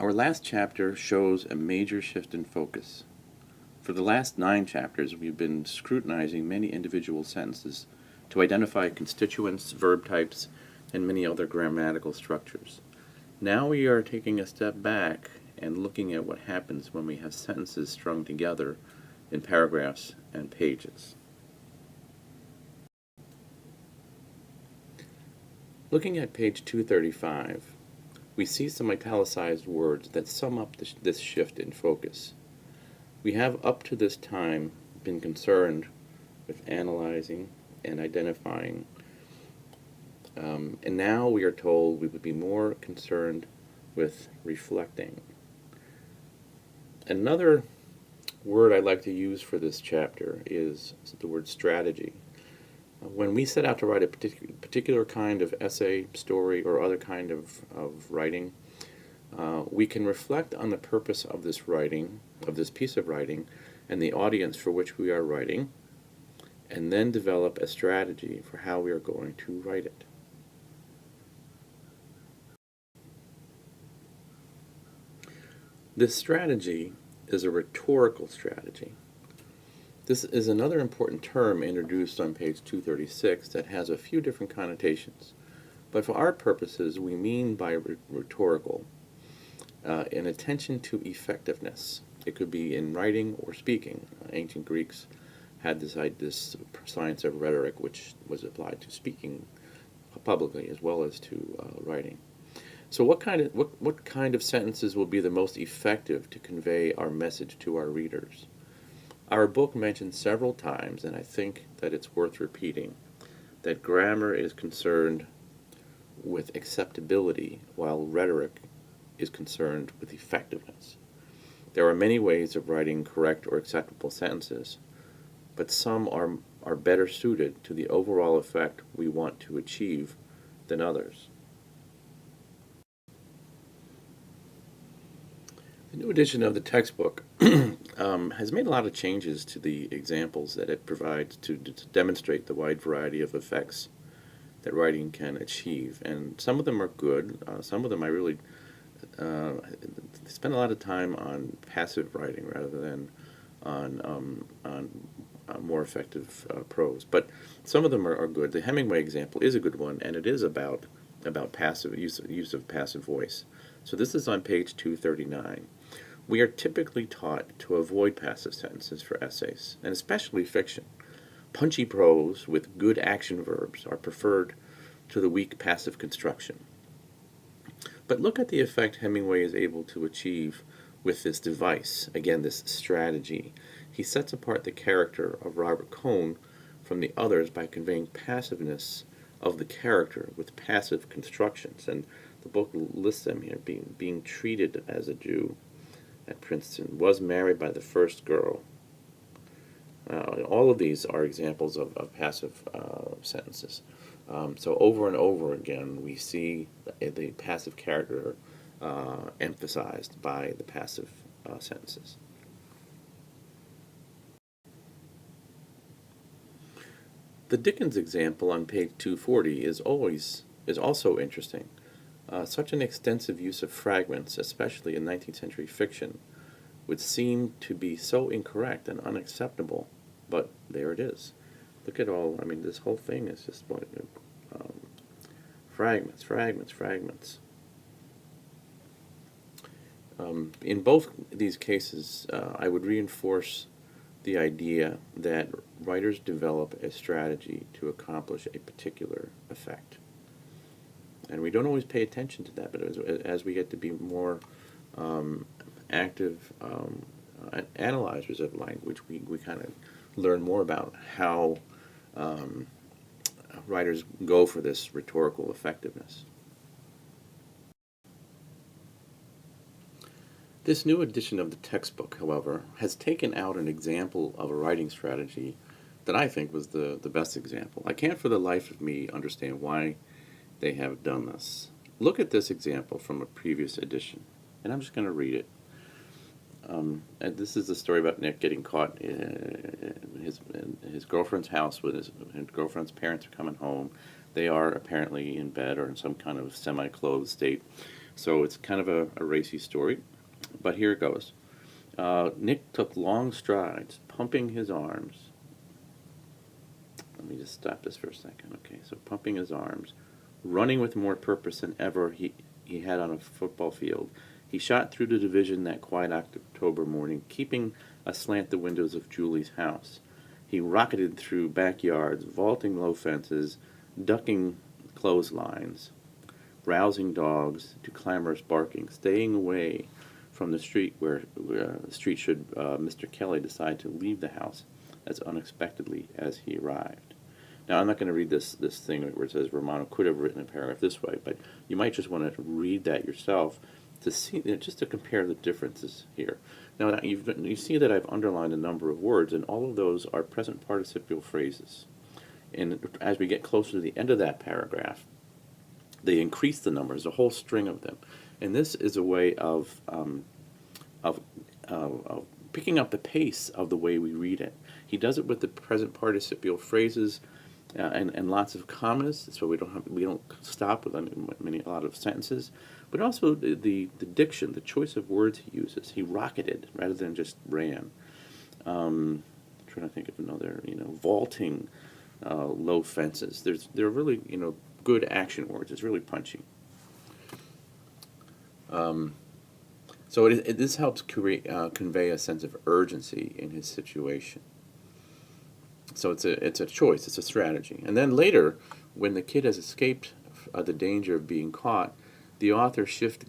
Our last chapter shows a major shift in focus. For the last 9 chapters, we've been scrutinizing many individual sentences to identify constituents, verb types, and many other grammatical structures. Now we are taking a step back and looking at what happens when we have sentences strung together in paragraphs and pages. Looking at page 235, we see some italicized words that sum up this shift in focus. We have up to this time been concerned with analyzing and identifying, and now we are told we would be more concerned with reflecting. Another word I like to use for this chapter is the word strategy. When we set out to write a particular kind of essay, story, or other kind of writing, we can reflect on the purpose of this writing, of this piece of writing, and the audience for which we are writing, and then develop a strategy for how we are going to write it. This strategy is a rhetorical strategy. This is another important term introduced on page 236 that has a few different connotations. But for our purposes, we mean by rhetorical an attention to effectiveness. It could be in writing or speaking. Ancient Greeks had this science of rhetoric, which was applied to speaking publicly as well as to writing. So what kind of sentences will be the most effective to convey our message to our readers? Our book mentions several times, and I think that it's worth repeating, that grammar is concerned with acceptability, while rhetoric is concerned with effectiveness. There are many ways of writing correct or acceptable sentences, but some are better suited to the overall effect we want to achieve than others. The new edition of the textbook has made a lot of changes to the examples that it provides to demonstrate the wide variety of effects that writing can achieve. And some of them are good. Some of them I really spend a lot of time on passive writing rather than on more effective prose. But some of them are good. The Hemingway example is a good one, and it is about passive use of passive voice. So this is on page 239. We are typically taught to avoid passive sentences for essays, and especially fiction. Punchy prose with good action verbs are preferred to the weak passive construction. But look at the effect Hemingway is able to achieve with this device, again, this strategy. He sets apart the character of Robert Cohn from the others by conveying passiveness of the character with passive constructions. And the book lists them here: being treated as a Jew at Princeton, was married by the first girl. All of these are examples of passive sentences. So over and over again, we see the passive character emphasized by the passive sentences. The Dickens example on page 240 is also interesting. Such an extensive use of fragments, especially in 19th century fiction, would seem to be so incorrect and unacceptable, but there it is. Look at this whole thing is just fragments, fragments, fragments. In both these cases, I would reinforce the idea that writers develop a strategy to accomplish a particular effect. And we don't always pay attention to that, but as we get to be more active analyzers of language, we kind of learn more about how writers go for this rhetorical effectiveness. This new edition of the textbook, however, has taken out an example of a writing strategy that I think was the best example. I can't for the life of me understand why they have done this. Look at this example from a previous edition, and I'm just going to read it. And this is the story about Nick getting caught in his girlfriend's house with his girlfriend's parents are coming home. They are apparently in bed or in some kind of semi-clothed state So it's kind of a racy story, but here it goes. Nick took long strides, pumping his arms. Let me just stop this for a second. Okay, so pumping his arms, running with more purpose than ever he had on a football field. He shot through the division that quiet October morning, keeping aslant the windows of Julie's house. He rocketed through backyards, vaulting low fences, ducking clotheslines, rousing dogs to clamorous barking, staying away from the street where the street should Mr. Kelly decide to leave the house as unexpectedly as he arrived. Now, I'm not going to read this thing where it says Romano could have written a paragraph this way, but you might just want to read that yourself to see, just to compare the differences here. Now, you see that I've underlined a number of words, and all of those are present participial phrases. And as we get closer to the end of that paragraph, they increase the numbers, a whole string of them. And this is a way of picking up the pace of the way we read it. He does it with the present participial phrases and lots of commas, so we don't stop with a lot of sentences. But also the diction, the choice of words he uses. He rocketed rather than just ran. I'm trying to think of another, vaulting low fences. They're really, good action words. It's really punchy. So this helps convey a sense of urgency in his situation. So it's a choice, it's a strategy. And then later, when the kid has escaped the danger of being caught, the author shifts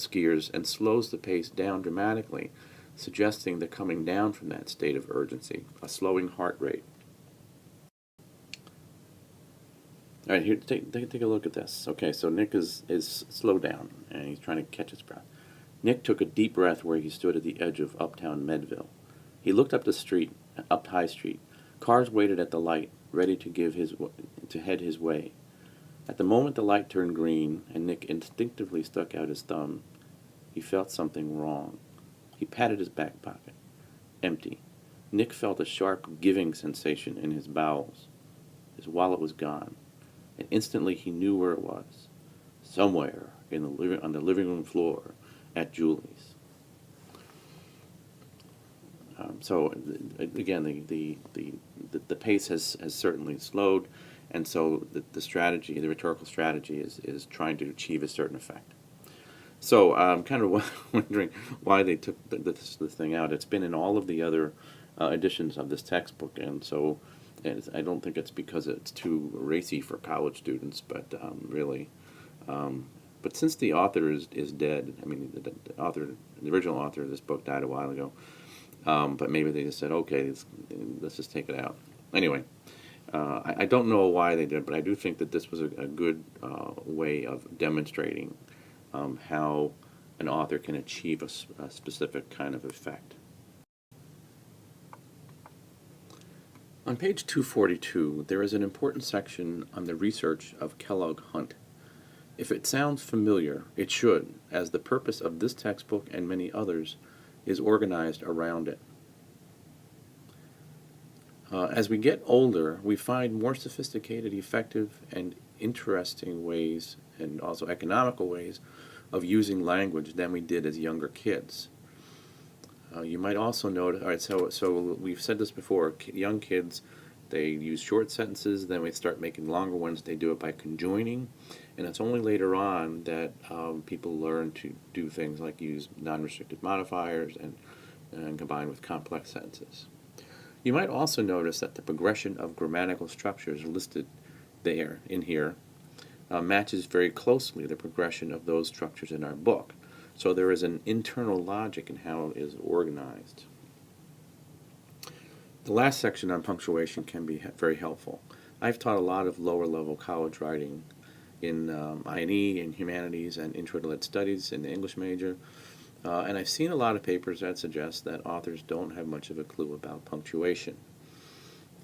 gears and slows the pace down dramatically, suggesting the coming down from that state of urgency, a slowing heart rate. All right, here, take a look at this. Okay, so Nick is slowed down, and he's trying to catch his breath. Nick took a deep breath where he stood at the edge of uptown Medville. He looked up High Street. Cars waited at the light, ready to head his way. At the moment the light turned green, and Nick instinctively stuck out his thumb, he felt something wrong. He patted his back pocket. Empty. Nick felt a sharp giving sensation in his bowels. His wallet was gone, and instantly he knew where it was. Somewhere on the living room floor at Julie's. So again, the pace has certainly slowed, and so the rhetorical strategy is trying to achieve a certain effect. So I'm kind of wondering why they took this thing out. It's been in all of the other editions of this textbook, and so I don't think it's because it's too racy for college students, but really. But since the author is dead, I mean, the original author of this book died a while ago, but maybe they just said, okay, let's just take it out. Anyway, I don't know why they did, but I do think that this was a good way of demonstrating how an author can achieve a specific kind of effect. On page 242, there is an important section on the research of Kellogg Hunt. If it sounds familiar, it should, as the purpose of this textbook and many others is organized around it. As we get older, we find more sophisticated, effective, and interesting ways, and also economical ways, of using language than we did as younger kids. You might also notice, all right, so we've said this before, young kids, they use short sentences, then we start making longer ones. They do it by conjoining, and it's only later on that people learn to do things like use non-restricted modifiers and combine with complex sentences. You might also notice that the progression of grammatical structures listed in here matches very closely the progression of those structures in our book. So there is an internal logic in how it is organized. The last section on punctuation can be very helpful. I've taught a lot of lower-level college writing in I&E, in humanities, and intro to lit studies in the English major, and I've seen a lot of papers that suggest that authors don't have much of a clue about punctuation.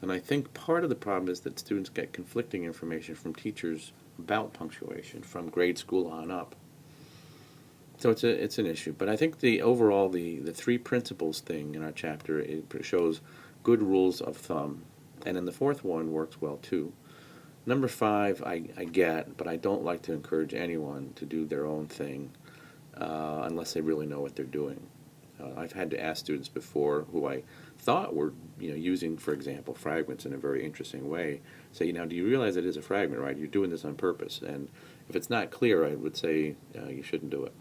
And I think part of the problem is that students get conflicting information from teachers about punctuation from grade school on up. So it's an issue. But I think the three principles thing in our chapter, it shows good rules of thumb. And then the fourth one works well too. Number 5, I get, but I don't like to encourage anyone to do their own thing unless they really know what they're doing. I've had to ask students before who I thought were, using, for example, fragments in a very interesting way, say, do you realize it is a fragment, right? You're doing this on purpose. And if it's not clear, I would say you shouldn't do it.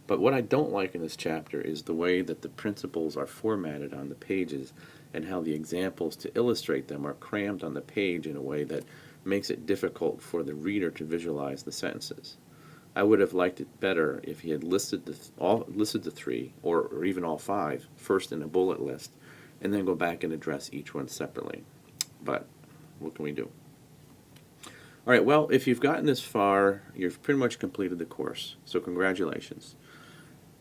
But what I don't like in this chapter is the way that the principles are formatted on the pages and how the examples to illustrate them are crammed on the page in a way that makes it difficult for the reader to visualize the sentences. I would have liked it better if he had listed the 3 or even all 5 first in a bullet list and then go back and address each one separately. But what can we do? All right, well, if you've gotten this far, you've pretty much completed the course, so congratulations.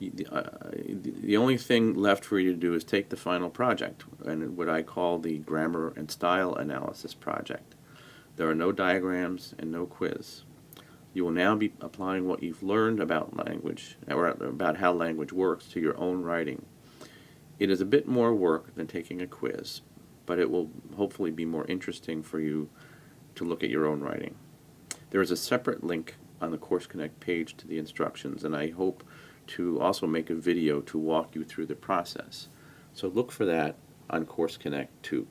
The only thing left for you to do is take the final project, and what I call the grammar and style analysis project. There are no diagrams and no quiz. You will now be applying what you've learned about language, or about how language works, to your own writing. It is a bit more work than taking a quiz, but it will hopefully be more interesting for you to look at your own writing. There is a separate link on the Course Connect page to the instructions, and I hope to also make a video to walk you through the process. So look for that on Course Connect too.